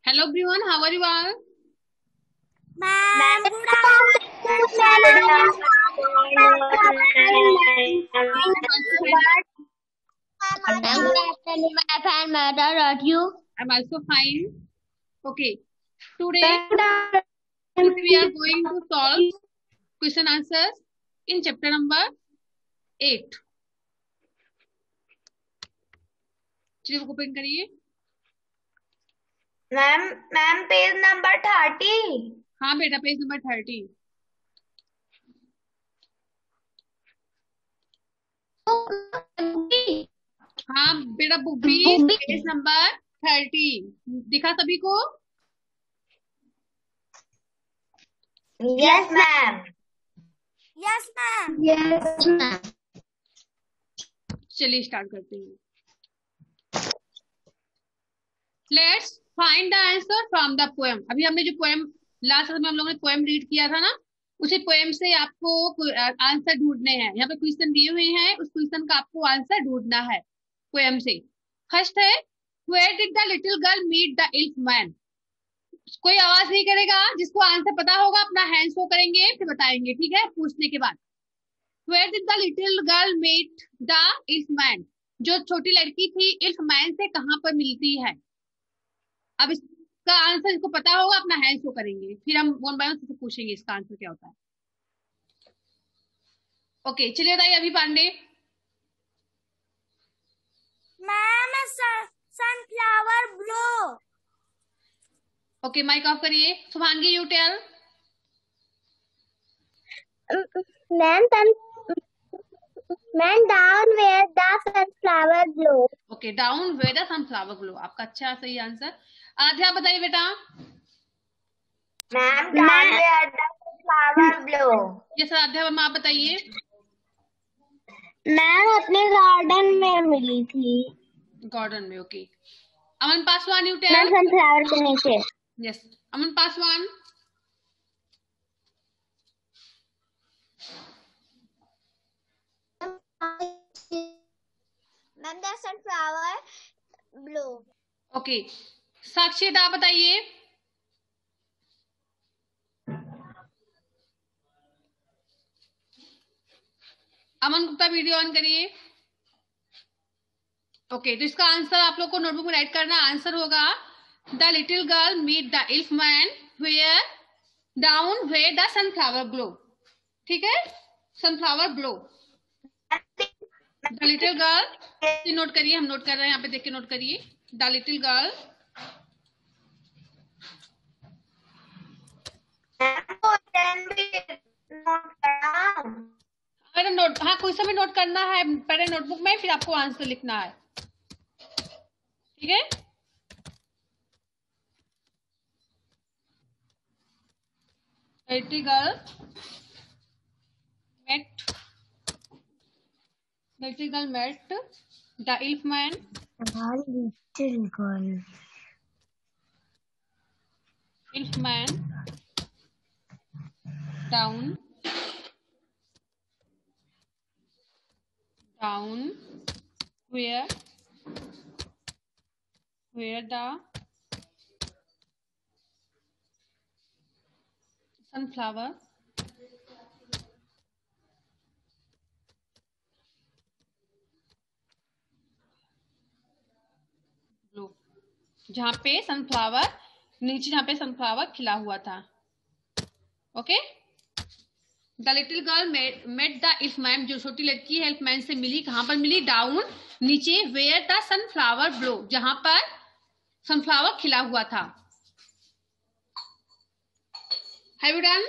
Hello everyone, how are you all? Ma'am, good afternoon, my friend. How are you? I'm also fine. Okay, today we are going to solve question answers in chapter number 8. चलिए book open करिए। Ma'am page number 30। हाँ बेटा, page number 30। हाँ बेटा, book भी page number 30 दिखा सभी को? Yes ma'am. Yes ma'am. Yes ma'am. चलिए स्टार्ट करते हैं। Let's find the answer from the poem. अभी हमने जो पोएम लास्ट में हम लोगों ने पोएम रीड किया था ना, उसी पोएम से आपको आंसर ढूंढने हैं। यहाँ पे क्वेश्चन दिए हुए हैं, उस क्वेश्चन का आपको आंसर ढूंढना है पोएम से। फर्स्ट है, where did the little girl meet the elf man. कोई आवाज नहीं करेगा, जिसको आंसर पता होगा अपना हैंड शो करेंगे, फिर बताएंगे, ठीक है, पूछने के बाद। Where did the little girl meet the elf man, जो छोटी लड़की थी इल्फ मैन से कहाँ पर मिलती है। अब इसका आंसर इसको पता होगा, अपना हैंड शो करेंगे, फिर हम वन बाय वन से पूछेंगे इसका आंसर क्या होता है। ओके, चलिए बताइए अभी Pandey. Ma'am sunflower blue. Okay, mike off करिए। Shubhangi, you tell. Ma'am down where the sunflower blue. Okay, down where the sunflower glow, आपका अच्छा सही आंसर। आध्या बताइए बेटा। Ma'am down where the sunflower blue. Yes Aadhya, ma'am आप बताइए। मैम अपने गार्डन में मिली थी। गार्डन में, okay. Aman Paswan, you tell. Ma'am sunflower के नीचे। Yes, Aman Paswan. Ma'am the sunflower blue. Okay, Sakshi आप बताइए। अमन गुप्ता, वीडियो ऑन करिए। ओके, तो इसका आंसर आप लोग को नोटबुक में राइट करना। आंसर होगा the little girl meet the elf man where down where the sunflower glow. ठीक है, sunflower glow. The little girl, note करिए, हम नोट कर रहे हैं, यहाँ पे देख के नोट करिए। द लिटिल गर्ल, अगर नोट, हाँ कोई सा भी नोट करना है पहले नोटबुक में, फिर आपको आंसर लिखना है, ठीक है। Little girl met little girl met the elf man. Little girl. Elf man down where the sunflower blew, जहाँ पे सनफ्लावर नीचे, जहाँ पे सनफ्लावर खिला हुआ था। Okay, the little girl met the elf man, जो छोटी लड़की है इल्फ मैन से मिली, कहाँ पर मिली? डाउन, नीचे, वेयर द सनफ्लावर ब्लो, जहाँ पर सनफ्लावर खिला हुआ था। Have you done?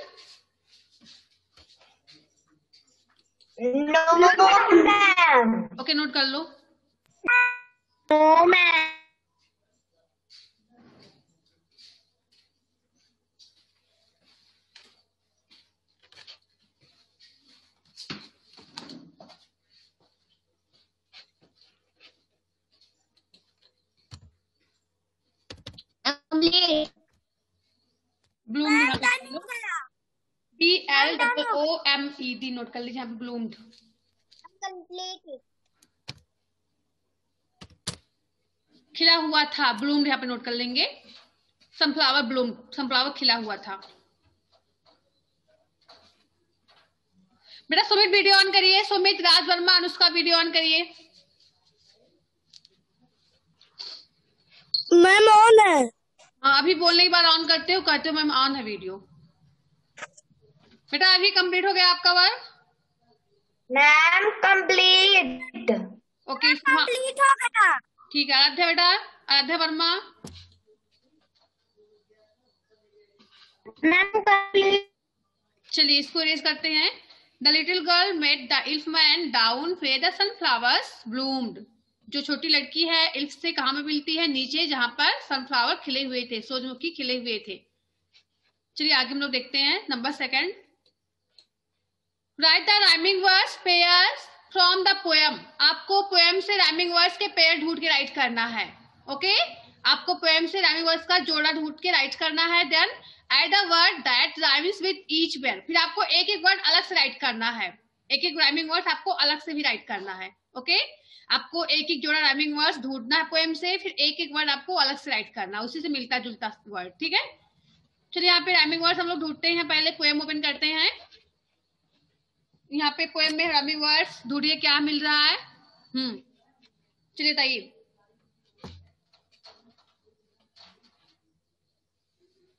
No ma'am. Okay, note कर लो। No ma'am. Bloomed, BLOOMED note कर लीजिए, यहाँ पे ब्लूम्ड। खिला हुआ था, ब्लूम्ड यहाँ पे नोट कर लेंगे। सनफ्लावर ब्लूम, सनफ्लावर खिला हुआ था। बेटा सुमित वीडियो ऑन करिए, सुमित, राज वर्मा, अनुष्का वीडियो ऑन करिए। मैम ऑन है। हाँ, अभी बोलने के बाद ऑन करते हो, कहते हो मैम ऑन है वीडियो। बेटा अभी कंप्लीट हो गया आपका work? Ma'am complete. Okay, complete हो गया। ठीक है। आराध्या बेटा, आराध्या वर्मा। Ma'am complete. चलिए इसको रेज करते हैं। The little girl met the elf man down where the sunflowers bloomed. जो छोटी लड़की है इल्फ से कहाँ में मिलती है? नीचे, जहां पर सनफ्लावर खिले हुए थे, सूरजमुखी खिले हुए थे। चलिए आगे हम लोग देखते हैं। Number second, right the rhyming words pairs from the poem. आपको पोएम से राइमिंग वर्ड्स के पेयर ढूंढ के राइट करना है। ओके, आपको पोएम से राइमिंग वर्ड्स का जोड़ा ढूंढ के राइट करना है। Then add the word that rhymes with each pair. फिर आपको एक एक वर्ड अलग से राइट करना है, एक एक राइमिंग वर्ड आपको अलग से भी राइट करना है। ओके, आपको एक एक जोड़ा राइमिंग वर्ड्स ढूंढना है पोएम से, फिर एक एक वर्ड आपको अलग से राइट करना है, उसी से मिलता जुलता वर्ड। ठीक है, चलिए यहाँ पे राइमिंग वर्ड्स हम लोग ढूंढते हैं। पहले पोएम ओपन करते हैं। यहाँ पे पोएम में राइमिंग वर्ड्स ढूंढिए क्या मिल रहा है। चलिए बताइए।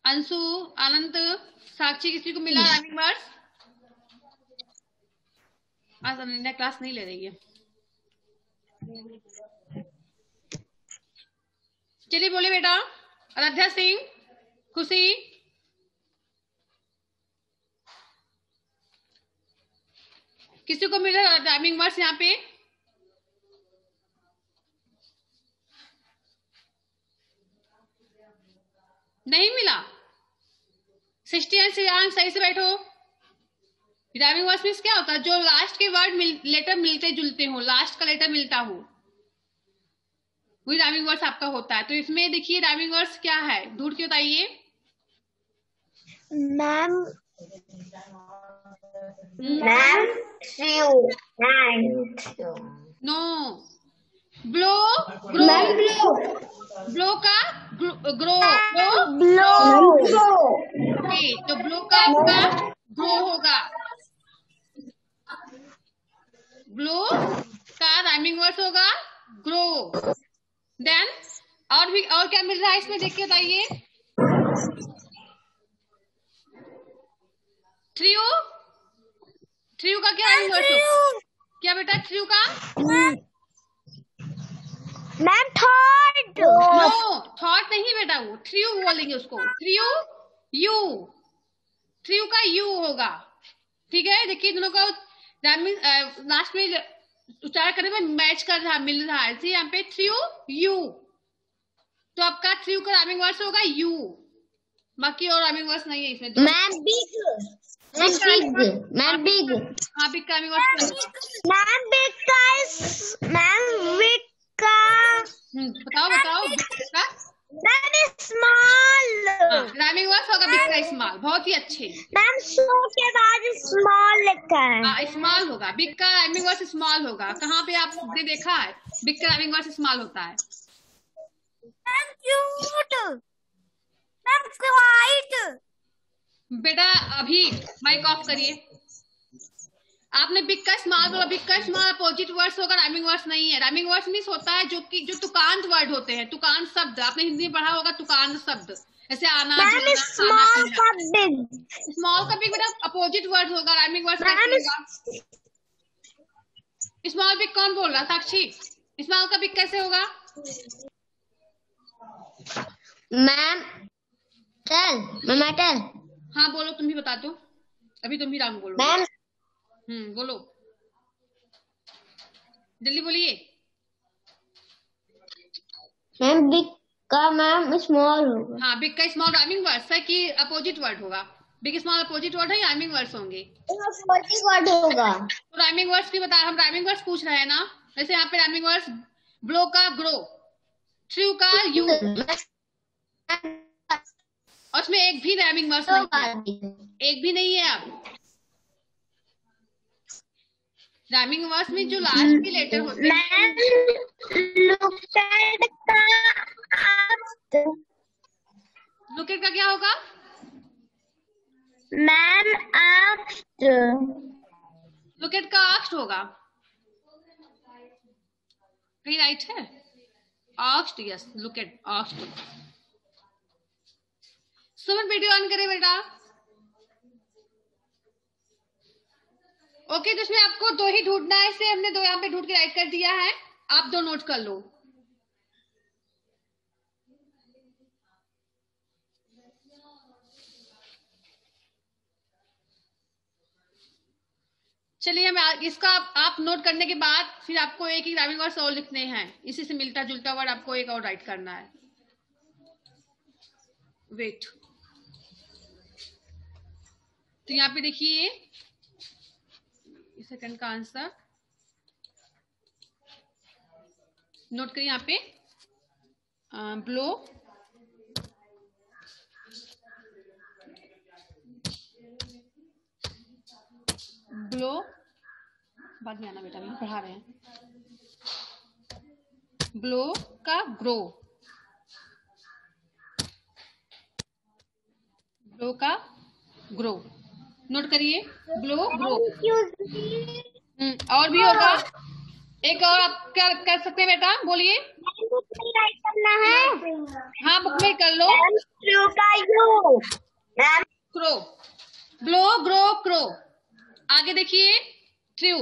अंशु, अनंत, साक्षी, किसी को मिला राइमिंग वर्ड्स? आज अनन्या क्लास नहीं ले रही है। चलिए बोले बेटा। आराध्या सिंह, खुशी, किसी को मिला राइमिंग वर्ड्स यहाँ पे? नहीं मिला? सृष्टि एंड श्रेयांश सही से बैठो। राइमिंग वर्ड्स मींस क्या होता है? जो लास्ट के वर्ड लेटर मिलते जुलते हो, लास्ट का लेटर मिलता हो, वही राइमिंग वर्ड्स आपका होता है। तो इसमें देखिए राइमिंग वर्ड्स क्या है, ढूंढ के बताइए। Ma'am no, blow, grow, blow का ग्रो, ओके, तो ब्लो का आपका ग्रो होगा। ब्लो का राइमिंग वर्ड्स होगा ग्रो। देन और भी और क्या मिल रहा है इसमें, देखिए बताइए। थ्रियो, थ्रियो का क्या राइमिंग वर्ड्स होगा? क्या बेटा थ्रियो का? Ma'am thought. नो, थॉट नहीं बेटा, वो थ्रियो बोलेंगे उसको। थ्रियो यू, थ्रियो का यू होगा। ठीक है, देखिए दोनों का राइमिंग लास्ट में उच्चारण करने में मैच कर रहा, मिल रहा है। यहाँ पे थ्रियो यू, तो आपका थ्रियो का राइमिंग वर्ड्स होगा यू, बाकी और राइमिंग वर्ड्स नहीं है इसमें। मैम बिग, मैम बिग, हाँ बिग का राइमिंग वर्ड्स, मैम बिग का, मैम बिग का, बताओ मैम स्मॉल। राइमिंग वर्ड्स होगा बिग का स्मॉल। बहुत ही अच्छे। मैम सो के बाद स्मॉल लिखा है। हाँ स्मॉल होगा, बिग का राइमिंग वर्ड स्मॉल होगा। कहाँ पे आपने देखा है बिग का राइमिंग वर्ड स्मॉल होता है? Ma'am cute, ma'am quite. बेटा अभी माइक ऑफ करिए। आपने बिग का स्मॉल बोला, बिग का स्मॉल अपोजिट वर्ड्स होगा, राइमिंग वर्ड्स नहीं है। राइमिंग वर्ड्स मींस होता है जो तुकांत वर्ड होते हैं, तुकांत शब्द। आपने हिंदी में पढ़ा होगा तुकांत शब्द, जैसे आना, स्मॉल का बिग, स्मॉल का बिग बेटा अपोजिट वर्ड होगा, राइमिंग वर्ड होगा। स्मॉल बिग कौन बोल रहा? साक्षी, स्मॉल का बिग कैसे होगा? Ma'am tell. हाँ बोलो, तुम भी बता दो, अभी तुम भी राम बोलो। मैम बोलो जल्दी बोलिए। मैम बिग का मैम स्मॉल होगा। हाँ बिग का स्मॉल राइमिंग वर्ड्स है कि अपोजिट वर्ड होगा? बिग स्मॉल अपोजिट वर्ड है, राइमिंग वर्ड्स होंगे। अपोजिट वर्ड होगा। तो राइमिंग वर्ड्स की बता, हम राइमिंग वर्ड्स पूछ रहे हैं ना। जैसे यहाँ पे राइमिंग वर्ड्स ब्लो का ग्रो, थ्रू का यू, और उसमें एक भी राइमिंग वर्ड्स नहीं है, एक भी नहीं है। अब राइमिंग वर्ड्स में जो लास्ट के लेटर होते हैं, look at का क्या होगा? Ma'am asked. look at का asked होगा, कहीं राइट है? asked, yes, look at asked. Suman video on करे बेटा। ओके, तो इसमें आपको दो ही ढूंढना है, इससे हमने दो यहाँ पे ढूंढ के राइट कर दिया है, आप दो नोट कर लो। चलिए हम इसका आप नोट करने के बाद फिर आपको एक ही ग्रामीण वर्ड और लिखने हैं, इसी से मिलता जुलता वर्ड आपको एक और राइट करना है। वेट, तो यहाँ पे देखिए सेकंड का आंसर नोट करिए, यहाँ पे ब्लो, ब्लो, बाद में आना बेटा, हम पढ़ा रहे हैं। ब्लो का ग्रो, ब्लो का ग्रो, नोट करिए, ब्लो ग्रो। और भी होगा, एक और आप क्या कर सकते हैं बेटा, बोलिए। राइट करना है। हाँ, बुक में कर लो। Crow, blow grow crow. आगे देखिए, ट्रू,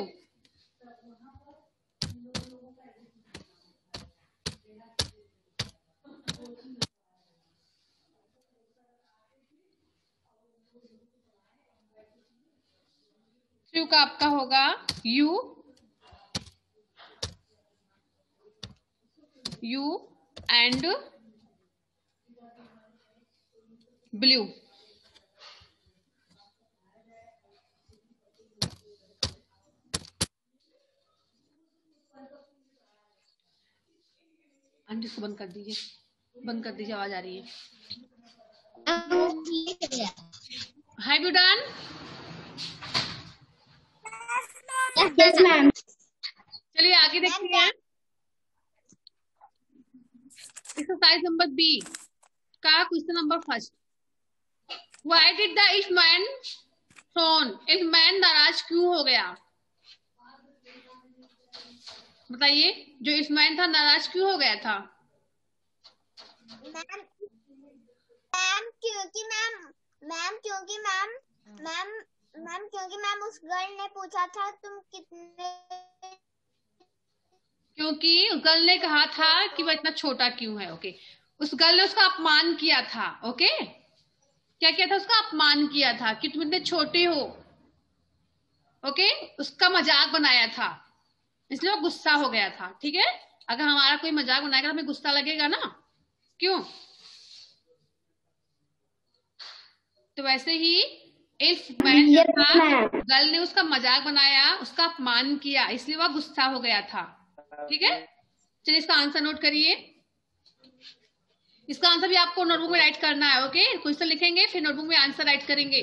ट्रू का आपका होगा you, you and blue. Aunty इसको बंद कर दीजिए, बंद कर दीजिए, आवाज आ रही है। हाय ब्यूडान। Yes ma'am. चलिए आगे देखते हैं, एक्सरसाइज नंबर बी का question number first. Why did the if man frown, elf man नाराज क्यों हो गया? बताइए, जो इफ मैन था नाराज क्यों हो गया था? क्योंकि मैम उस गर्ल ने पूछा था तुम कितने, क्योंकि गर्ल ने कहा था कि वह इतना छोटा क्यों है। ओके, उस गर्ल ने उसका अपमान किया था। ओके, क्या किया था? उसका अपमान किया था कि तुम इतने छोटे हो। ओके, उसका मजाक बनाया था, इसलिए वो गुस्सा हो गया था। ठीक है, अगर हमारा कोई मजाक बनाएगा तो हमें गुस्सा लगेगा ना, क्यों? तो वैसे ही इफ मैन जो था, गर्ल ने उसका मजाक बनाया, उसका अपमान किया, इसलिए वह गुस्सा हो गया था। ठीक है, चलिए इसका आंसर नोट करिए। इसका आंसर भी आपको नोटबुक में राइट करना है। ओके, क्वेश्चन लिखेंगे फिर नोटबुक में आंसर राइट करेंगे।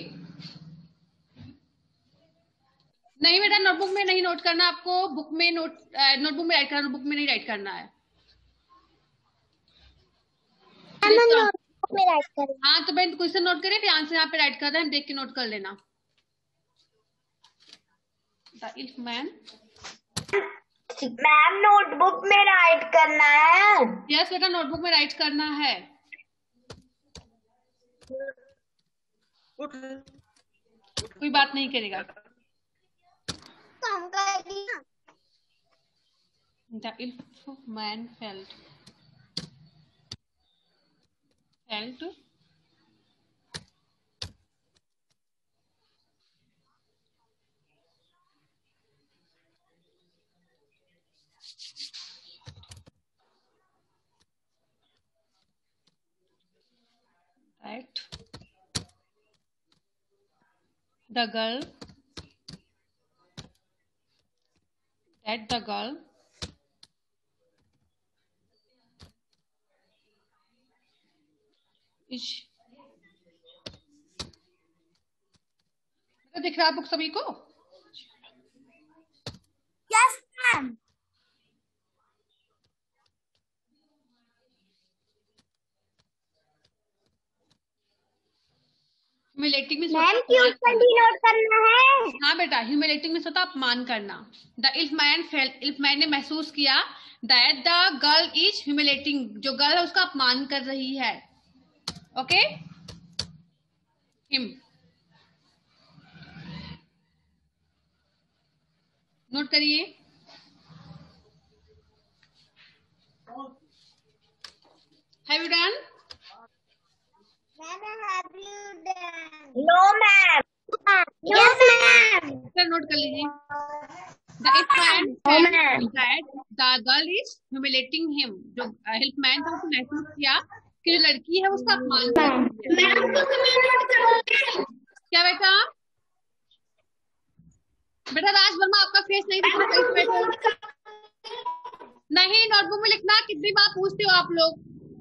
नहीं बेटा, नोटबुक में नहीं नोट करना आपको, बुक में नोटबुक में राइट करना, बुक में नहीं राइट करना है। में राइट करें। हाँ, तो मैं क्वेश्चन नोट करें फिर आंसर यहाँ पे राइट कर रहे हैं, हम देख के नोट कर लेना। इफ मैन, मैम नोटबुक में राइट करना है। यस बेटा, नोटबुक में राइट करना है। कोई बात नहीं करेगा। The if man felt that the girl is, दिख रहा है बुक सभी को? Yes ma'am. ह्यूमिलेटिंग में मैम क्यों नोट करना है? हाँ बेटा, ह्यूमिलेटिंग में होता अपमान करना। द इल्फ मैन ने महसूस किया that the girl is humiliating, जो गर्ल है उसका अपमान कर रही है। ओके, हिम नोट करिए। Have you done? No ma'am. Yes ma'am. Note कर लीजिए। The Elfman felt that the girl is humiliating him. जो Elfman था उसने महसूस किया कि जो लड़की है उसका अपमान कर रही है। क्या बेटा? बेटा राज वर्मा आपका फेस नहीं दिख रहा, सही से बैठो। नहीं, नोटबुक में लिखना। कितनी बार पूछते हो आप लोग?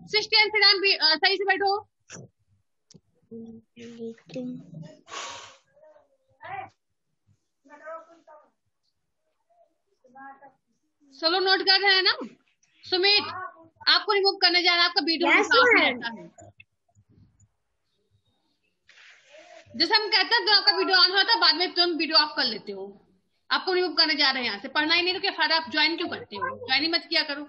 सही से बैठो। चलो नोट कर रहे हैं ना? सुमित आपको रिमूव करने जा रहा है, आपका वीडियो काफी रहता है। जैसे हम कहते हैं तो आपका वीडियो ऑन होता है, बाद में तुम वीडियो ऑफ कर लेते हो। आपको रिमूव करने जा रहे हैं यहाँ से। पढ़ना ही नहीं तो क्या फायदा, आप ज्वाइन क्यों करते हो? ज्वाइन ही मत किया करो।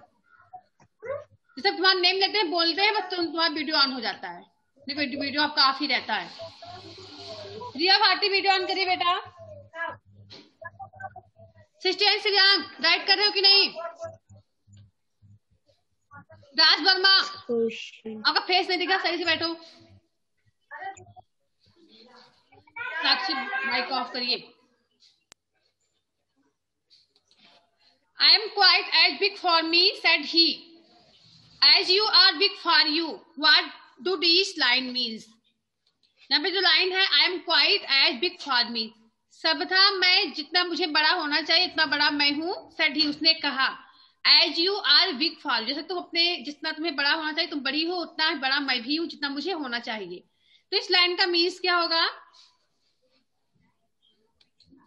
जैसे तुम्हारा नेम लेते हैं, बोलते हैं, बस तुम्हारा वीडियो ऑन हो जाता है। वीडियो आपका ऑफ ही रहता है। रिया भारती वीडियो ऑन करिए बेटा। सिस्टर श्रियांक गाइड कर रहे हो कि नहीं? राज वर्मा आपका फेस नहीं दिखा, सही से बैठो। साक्षी माइक ऑफ करिए। I am quite as big for me, said he. As you are big for you. What do this line means? यहाँ पे जो लाइन है I am quite as big for me, सब था मैं जितना मुझे बड़ा होना चाहिए इतना बड़ा मैं हूँ, said he उसने कहा। As you are big for, जैसे तुम अपने जितना तुम्हें बड़ा होना चाहिए तुम बड़ी हो, उतना बड़ा मैं भी हूँ जितना मुझे होना चाहिए। तो इस लाइन का मीन्स क्या होगा?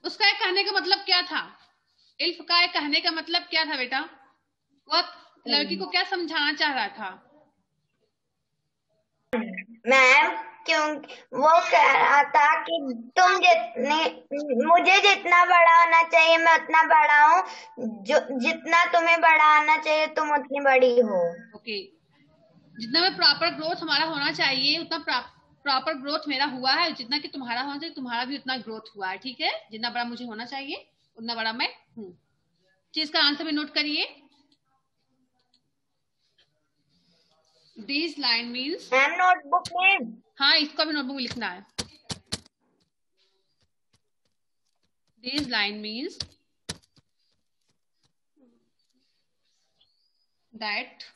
उसका कहने का मतलब क्या था? इल्फ का कहने का मतलब क्या था बेटा? वो लड़की को क्या समझाना चाह रहा था? मैम क्योंकि वो कह रहा था कि तुम मुझे जितना बड़ा होना चाहिए मैं उतना बड़ा हूँ, जितना तुम्हें बड़ा आना चाहिए तुम उतनी बड़ी हो। ओके, जितना में प्रॉपर ग्रोथ हमारा होना चाहिए उतना प्रॉपर ग्रोथ मेरा हुआ है, जितना कि तुम्हारा होना चाहिए तुम्हारा भी उतना ग्रोथ हुआ है। ठीक है, जितना बड़ा मुझे होना चाहिए उतना बड़ा मैं हूँ। चीज का आंसर भी नोट करिए। This line means, ma'am notebook में, हाँ इसका भी नोटबुक में लिखना है। This line means that if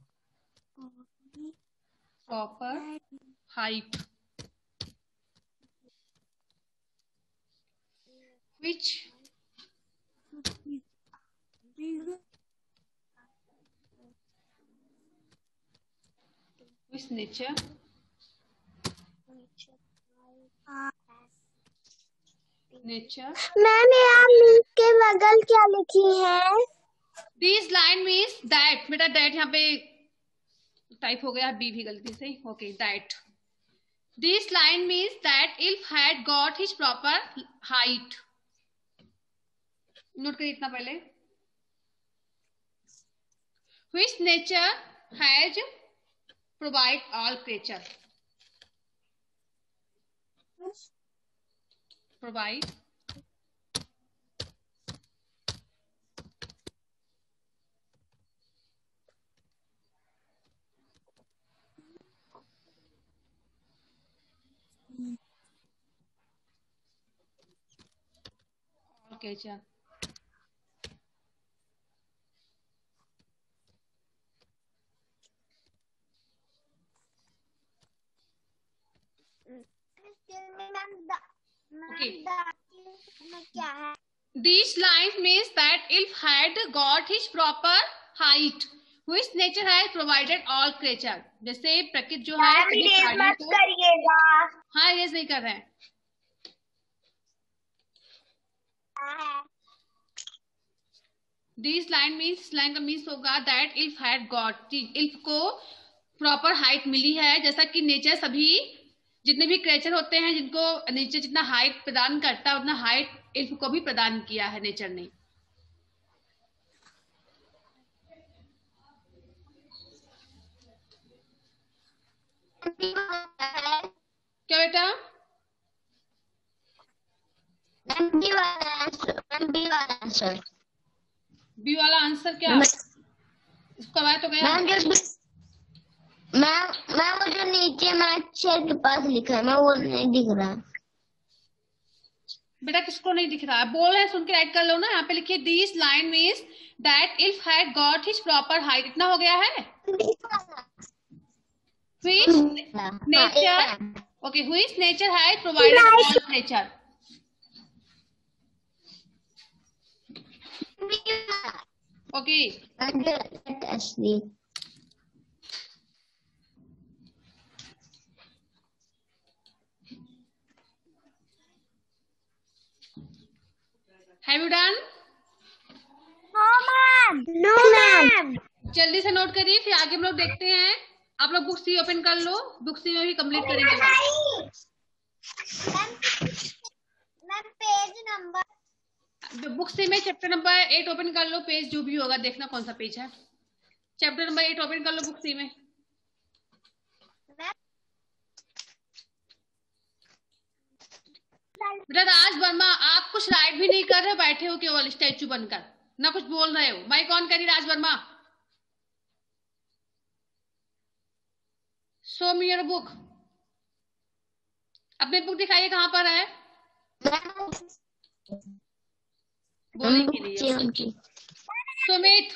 had got his proper height, which nature ma'am आप के बगल क्या लिखी है? दिस लाइन मीन्स दैट, बेटा दैट यहाँ पे टाइप हो गया, बी भी गलती से। Okay, that this line means that elf had got his proper height. Note करिए इतना पहले। Which nature has provide all creature, provide all creature. क्या है? These lines means that elf had got his proper height, which nature has provided all creature. जैसे प्रकृति जो है सभी प्राणियों को, करिएगा। हाँ ये नहीं कर रहे हैं। These line means, line का मीन्स होगा that elf had got, elf को प्रॉपर हाइट मिली है, जैसा कि नेचर सभी जितने भी क्रिएचर होते हैं जिनको नेचर जितना हाइट प्रदान करता है उतना हाइट इल्फ को भी प्रदान किया है नेचर ने। क्या बेटा? बी वाला आंसर क्या? इसको आया तो गया। मैं वो जो नीचे मैथ्स के पास लिखा है मैं वो नहीं दिख रहा। बेटा किसको नहीं दिख रहा है? बोल है, सुन के राइट कर लो ना। यहाँ पे लिखिए this line means that elf had got his proper height. इतना हो गया है। Which nature, okay, which nature has provided all nature. Okay. Have you done? No ma'am. No ma'am. जल्दी से नोट करिए, फिर आगे हम लोग देखते हैं। आप लोग बुक सी ओपन कर लो, बुक सी में भी कंप्लीट करेंगे। मैम पेज नंबर, बुक सी में चैप्टर नंबर 8 ओपन कर लो। पेज जो भी होगा देखना कौन सा पेज है। चैप्टर नंबर 8 ओपन कर लो बुक सी में। बेटा राज वर्मा, आप कुछ राइट भी नहीं कर रहे, बैठे हो केवल स्टैचू बनकर, ना कुछ बोल रहे हो। माइक ऑन करिए Raj Verma. Show me your book. अपनी बुक दिखाइए कहाँ पर है बोलने के लिए। Sumit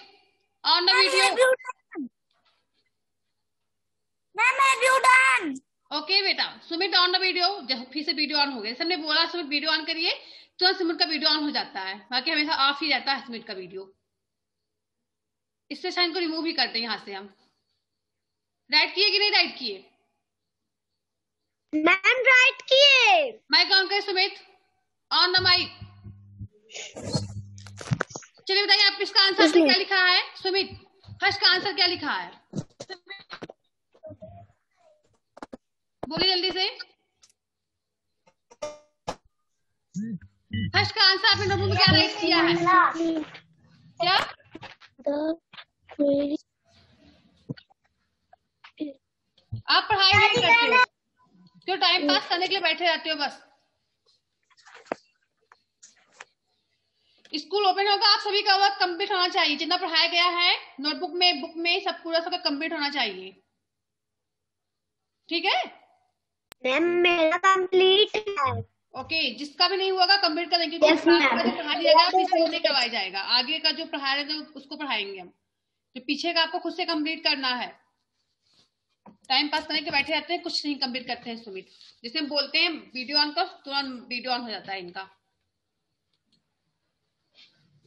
on the video. Okay बेटा, सुमित ऑन द वीडियो। फिर से वीडियो ऑन हो गया। सबने बोला सुमित वीडियो ऑन करिए, तो सुमित का वीडियो ऑन हो जाता है, बाकी हमेशा ऑफ ही रहता है सुमित का वीडियो। इससे साइन को रिमूव ही करते हैं यहाँ से हम। राइट किए कि नहीं राइट किए? मैम राइट किए। माइक ऑन करिए सुमित, ऑन द माइक। चलिए बताइए आप इसका आंसर क्या लिखा है सुमित? फर्स्ट का आंसर क्या लिखा है? बोलिए जल्दी से। फर्स्ट का आंसर आपने नोटबुक में क्या राइट किया है? क्या आप पढ़ाई नहीं करते हो, क्यों टाइम पास करने के लिए बैठे रहते हो बस? स्कूल ओपन होगा, आप सभी का वर्क कंप्लीट होना चाहिए। जितना पढ़ाया गया है नोटबुक में, बुक में, सब पूरा सब कंप्लीट होना चाहिए। ठीक है मैम मेरा कंप्लीट है। ओके, जिसका भी नहीं हुआ कंप्लीट करेंगे, क्योंकि जो पढ़ा दिया जाएगा पीछे नहीं करवाया जाएगा। आगे का जो पढ़ा रहे थे उसको पढ़ाएंगे हम, तो पीछे का आपको खुद से कंप्लीट करना है। टाइम पास करने के बैठे रहते हैं, कुछ नहीं कंप्लीट करते हैं सुमित। जैसे हम बोलते हैं वीडियो ऑन कर, तुरंत वीडियो ऑन हो जाता है इनका।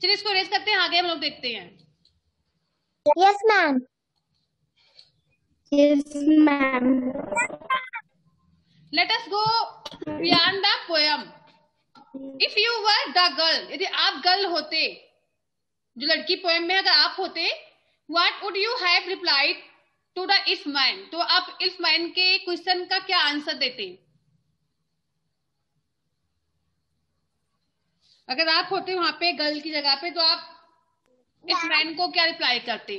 चलिए इसको रेस करते हैं, आगे हम लोग देखते हैं। Yes ma'am. Yes ma'am. Let us go beyond the poem. If you were the girl, यदि आप गर्ल होते, जो लड़की पोएम में अगर आप होते, what would you have replied to the if man, तो आप इफ मैन के क्वेश्चन का क्या आंसर देते? अगर आप होते वहां पे गर्ल की जगह पे, तो आप इफ मैन को क्या रिप्लाई करते,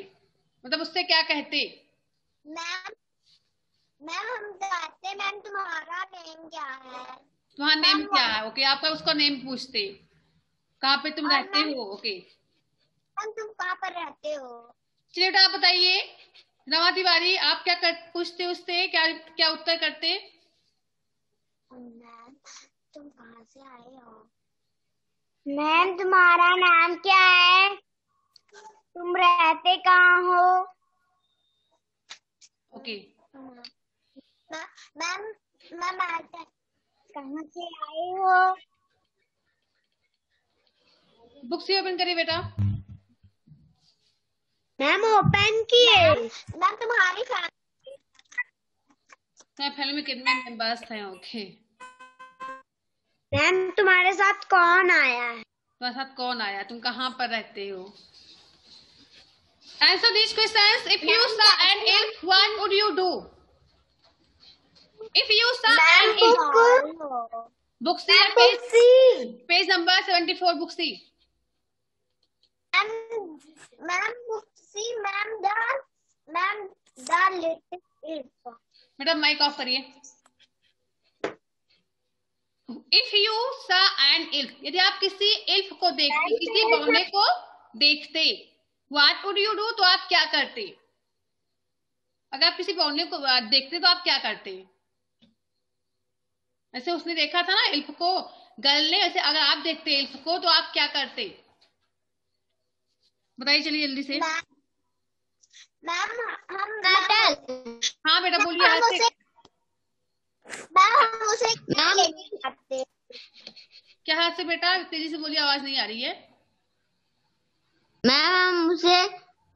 मतलब उससे क्या कहते? मैम हम जानते, मैम तुम्हारा नेम क्या है? तुम्हारा नेम क्या है? ओके, आपका उसका नेम पूछते, कहाँ पे तुम रहते हो। ओके मैम तुम कहाँ पर रहते हो? चलिए बेटा आप बताइए, रमा तिवारी, आप क्या पूछते उससे, क्या उत्तर करते? मैम तुम कहाँ से आए हो? मैम तुम्हारा नाम क्या है? तुम रहते कहाँ हो? ओके मैम कहाँ से आए हो? बुक सी ओपन करिए बेटा। मैम ओपन किए। मैम तुम्हारी फैमिली में कितने मेंबर्स थे? ओके। मैम तुम्हारे साथ कौन आया है? तुम्हारे साथ कौन आया? तुम कहाँ पर रहते हो? Answer these questions. If you saw an elf, what would you do? If you saw an elf. Book C or page number 74, book C. Ma'am book C, ma'am the little elf. Madam mike off करिए। If you saw an elf, यदि आप किसी elf को देखते, किसी बौने को देखते, what would you do? तो आप क्या करते? अगर आप किसी बौने को देखते तो आप क्या करते? ऐसे उसने देखा था ना एल्फ को, गर्ल ने, ऐसे अगर आप देखते एल्फ को तो आप क्या करते? बताइए चलिए जल्दी से। मैम हाँ बेटा बोलिए। हाथ से मैम उसे मैम क्या? हाथ से बेटा तेजी से बोलिए, आवाज नहीं आ रही है। मैम उसे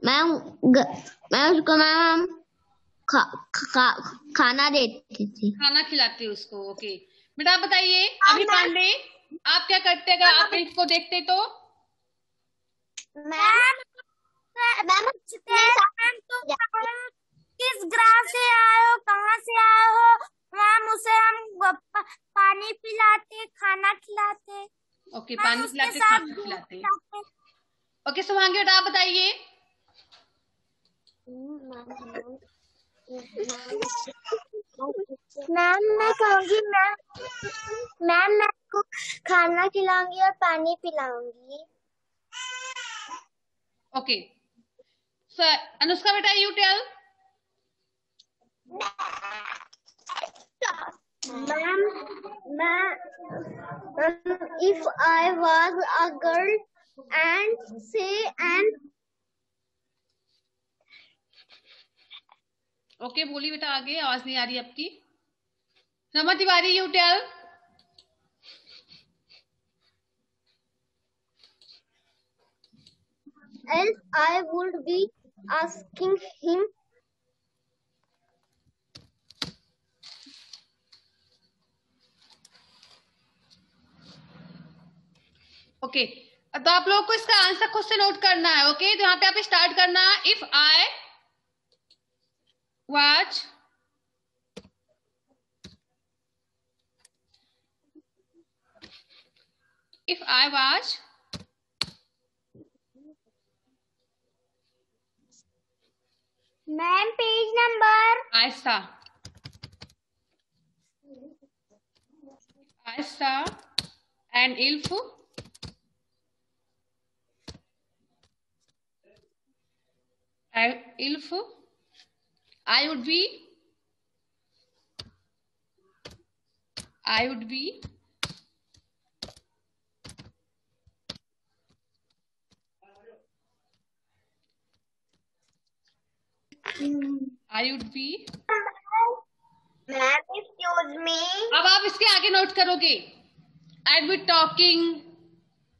मैम उसको मैम खाना देती थी। खाना खिलाते उसको। ओके बेटा आप बताइए। अभी पांडे आप क्या करते अगर आप एल्फ को देखते तो? मैम किस ग्राह से आए हो, कहाँ से आए हो? मैम उसे हम पानी पिलाते, खाना खिलाते। ओके पानी पिलाते, खाना खिलाते। ओके शुभांगी बेटा आप बताइए। मैम मैं कहूँगी मैम मैं को खाना खिलाऊंगी और पानी पिलाऊंगी। ओके सर अनुष्का बेटा you tell. Ma'am if I was a girl and say and okay बोलिए बेटा आगे, आवाज नहीं आ रही आपकी। Rama Tiwari you tell. else I would be asking him okay तो आप लोगों को इसका आंसर खुद से नोट करना है। ओके तो यहाँ पे आप स्टार्ट करना। If I watch if I was ma'am page number I saw an elf I would be I would be ma'am excuse me. अब आप इसके आगे नोट करोगे। I'd be talking,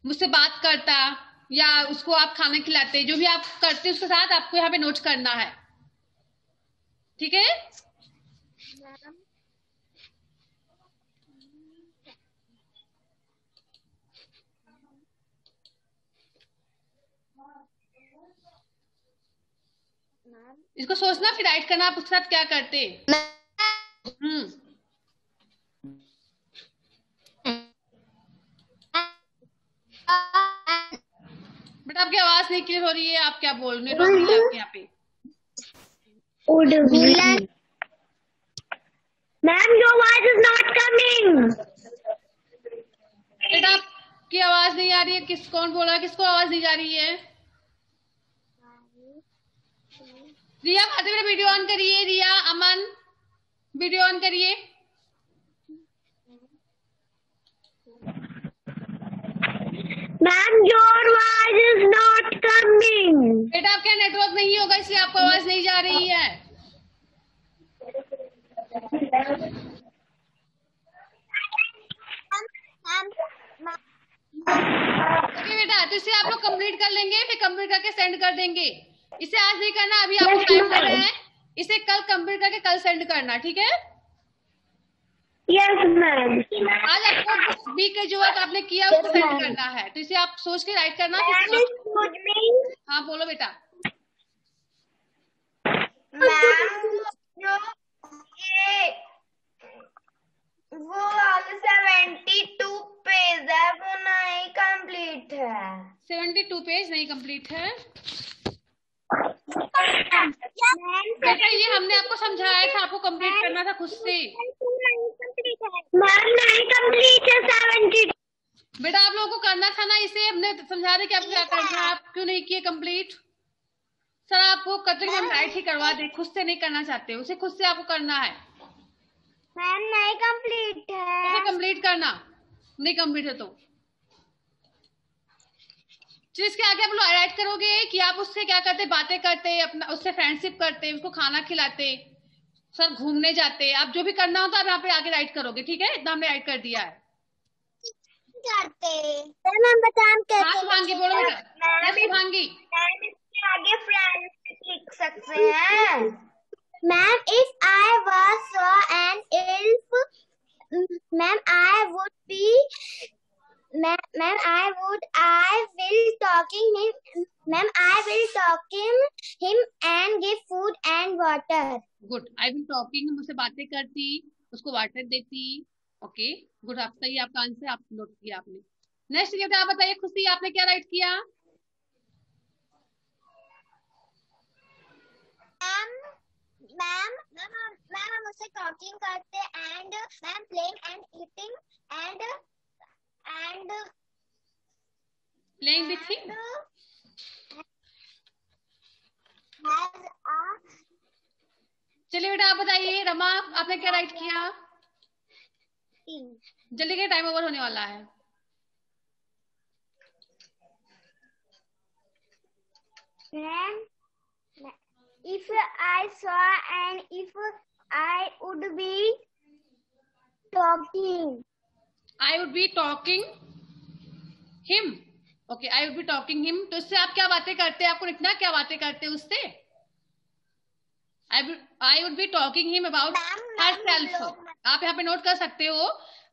मुझसे बात करता, या उसको आप खाना खिलाते, जो भी आप करते उसके साथ आपको यहाँ पे नोट करना है। ठीक है इसको सोचना फिर राइट करना आप उसके साथ क्या करते। बेटा आपकी आवाज नहीं क्लियर हो रही है, आप क्या बोल रहे हो? आपके यहाँ पे ma'am your voice is not coming. बेटा आपकी आवाज नहीं आ रही है। कौन बोल रहा है? किसको आवाज नहीं जा रही है? रिया भारती मेरा वीडियो ऑन करिए। रिया अमन वीडियो ऑन करिए। Ma'am your voice is not coming. बेटा आपका नेटवर्क नहीं होगा इसलिए आपको आवाज नहीं जा रही है। बेटा तो इसे आप लोग कंप्लीट कर लेंगे, फिर कंप्लीट करके सेंड कर देंगे। इसे आज नहीं करना, अभी आपको टाइम दे रहे हैं, इसे कल कंप्लीट करके कल सेंड करना, ठीक है? Yes ma'am. आज आपको बुक्स बी के जो वर्क आपने किया उसको सेंड करना है, तो इसे आप सोच के राइट करना। हाँ बोलो बेटा। मैम ये वो 72 पेज है, वो नहीं कंप्लीट है। 72 पेज नहीं कंप्लीट है बेटा, ये हमने आपको समझाया था, आपको कंप्लीट करना था खुद से। मैम नहीं कंप्लीट है 72। बेटा आप लोगों को करना था ना, इसे हमने समझा रहे कि आपको क्या करना है, आप क्यों नहीं किए कंप्लीट? सर आपको कटिंग हम राइट ही करवा दे, खुद से नहीं करना चाहते, उसे खुद से आपको करना है। मैम नहीं कंप्लीट है। उसे कंप्लीट करना, नहीं कंप्लीट है तो इसके आगे आप लोग राइट करोगे कि आप उससे क्या करते, बातें करते, अपना उससे फ्रेंडशिप करते, उसको खाना खिलाते, सर घूमने जाते, आप जो भी करना हो तो आप यहाँ पे आगे राइट करोगे, ठीक है? इतना हमने राइट कर दिया है। करते हाँ शुभांगी बोलो बेटा। शुभांगी आगे फ्रेंड्स लिख सकते हैं। Ma'am if I was so and if ma'am I would B Ma'am, I will talking him. Ma'am, I will talking him and give food and water. Good. I will talking him, उससे बातें करती, उसको water देती। Okay good, आप सही, आपका answer आप note किया आपने। नेक्स्ट क्या था, आप बताइए खुशी, आपने क्या राइट किया? मैम हम उससे टॉकिंग करते and ma'am playing and eating and playing with him. चलिए बेटा आप बताइए, रमा आपने क्या राइट किया? जल्दी के टाइम ओवर होने वाला है। If I saw and if I would be talking. I would be talking him. Okay I would be talking him, तो इससे आप क्या बातें करते हैं, आपको लिखना क्या बातें करते हैं उससे। आई would be talking him about her self, आप यहाँ पे नोट कर सकते हो।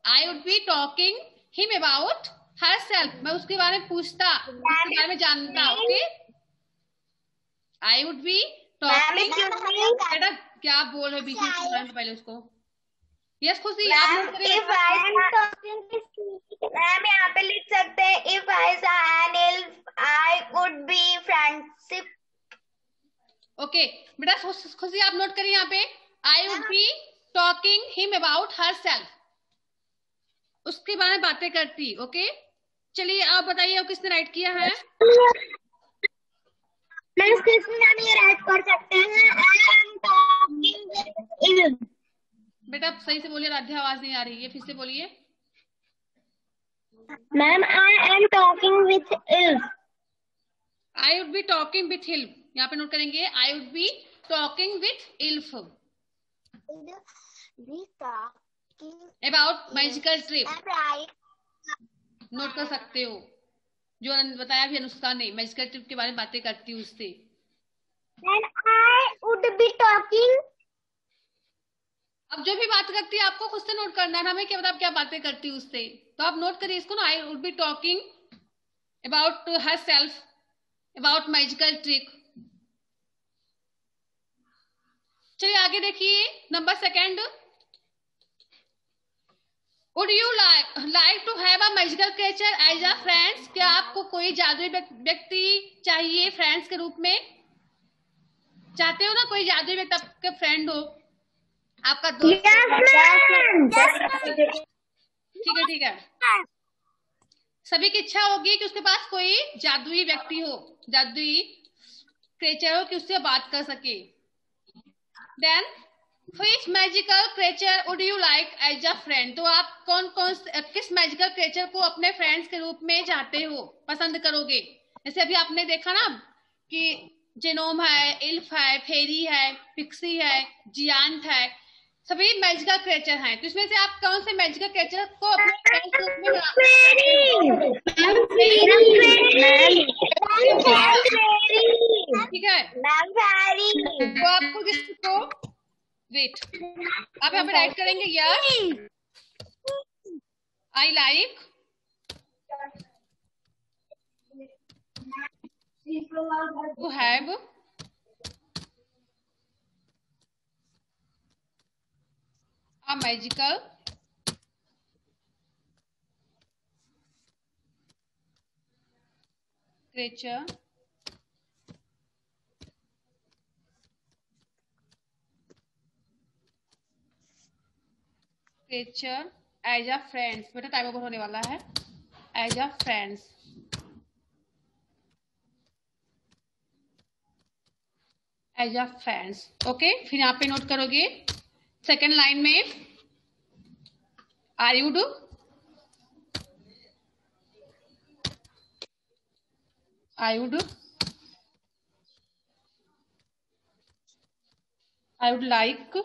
आई would be talking him about her self, मैं उसके बारे में पूछता, उसके बारे में जानता। Okay I would be talking, बेटा क्या बोल रहे बीच में पहले उसको। यस खुशी आप मैम यहाँ पे लिख सकते हैं if I saw an elf I would be friendship. Okay बेटा खुशी आप नोट करिए यहाँ पे, I would be talking him about herself, उसके बारे में बातें करती। ओके चलिए आप बताइए अब किसने राइट किया है? मैम मैम ये राइट कर सकते हैं आई एम टॉकिंग। बेटा आप सही से बोलिए, राध्या आवाज नहीं आ रही है, फिर से बोलिए। Ma'am I am talking with elf. I would be talking with elf, यहाँ पे नोट करेंगे I would be talking with elf about magical trip, note कर सकते हो। जो बताया भी अनुष्का ने, मैजिकल ट्रिप के बारे में बातें करती हूँ उससे। आई वुड बी टॉकिंग, अब जो भी बात करती है आपको खुद से नोट करना है, हमें क्या पता आप क्या बातें करती है उससे, तो आप नोट करिए इसको ना। I would be talking about herself about magical trick. चलिए आगे देखिए number second, would you like to have a magical creature as a friends, क्या आपको कोई जादुई व्यक्ति चाहिए फ्रेंड्स के रूप में? चाहते हो ना कोई जादुई व्यक्ति आपके फ्रेंड हो, आपका दोस्त? ठीक है सभी की इच्छा होगी कि उसके पास कोई जादुई व्यक्ति हो, जादुई क्रिएचर हो कि उससे बात कर सके। Then which magical creature would you like as a friend, तो आप किस मैजिकल क्रिएचर को अपने फ्रेंड्स के रूप में चाहते हो, पसंद करोगे? जैसे अभी आपने देखा ना कि जेनोम है, इल्फ है, फेरी है, पिक्सी है, जियांट है, सभी मैजिकल क्रिएचर हैं, तो इसमें से आप कौन से मैजिकल क्रिएचर को अपने फ्रेंड्स के रूप में करेंगे yes, I like, to have, a magical creature as a friends. बेटा टाइम ओवर होने वाला है। As a friends, as a friends. Okay, फिर यहाँ पे नोट करोगे सेकेंड लाइन में I would, I would, I would like.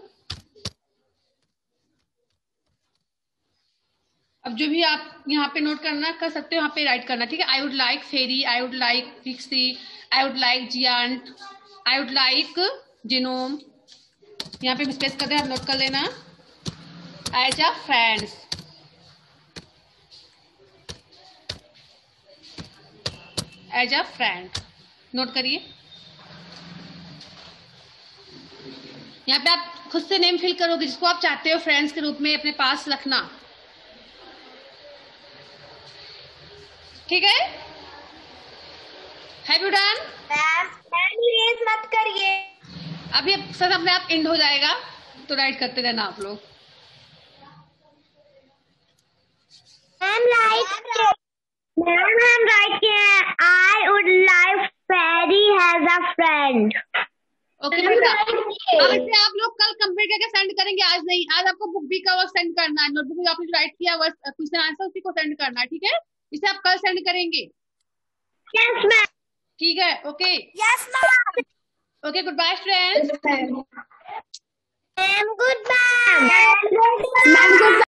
अब जो भी आप यहाँ पे नोट करना कर सकते हो, यहाँ पे राइट करना, ठीक है। I would like fairy, I would like pixie, I would like giant, I would like gnome. यहाँ पे स्पेस कर दे, आप नोट कर लेना। As a friends, as a friend, note करिए। यहाँ पे आप खुद से नेम फिल करोगे जिसको आप चाहते हो फ्रेंड्स के रूप में अपने पास रखना, ठीक है। Have you done? मैम मत करिए, अभी सर अपने आप एंड हो जाएगा, तो राइट करते रहना आप लोग। मैम हम राइट किए हैं। I would like fairy has a friend. Okay बेटा, अब इसे आप लोग कल कंप्लीट करके सेंड करेंगे, आज नहीं। आज आपको बुक भी का वर्क सेंड करना है, नोटबुक में आपने जो राइट किया क्वेश्चन आंसर उसी को सेंड करना है, ठीक है। इसे आप कल सेंड करेंगे। Yes ma'am. ठीक है, okay. Yes ma'am. Okay, goodbye friends. Ma'am goodbye. Ma'am good bye.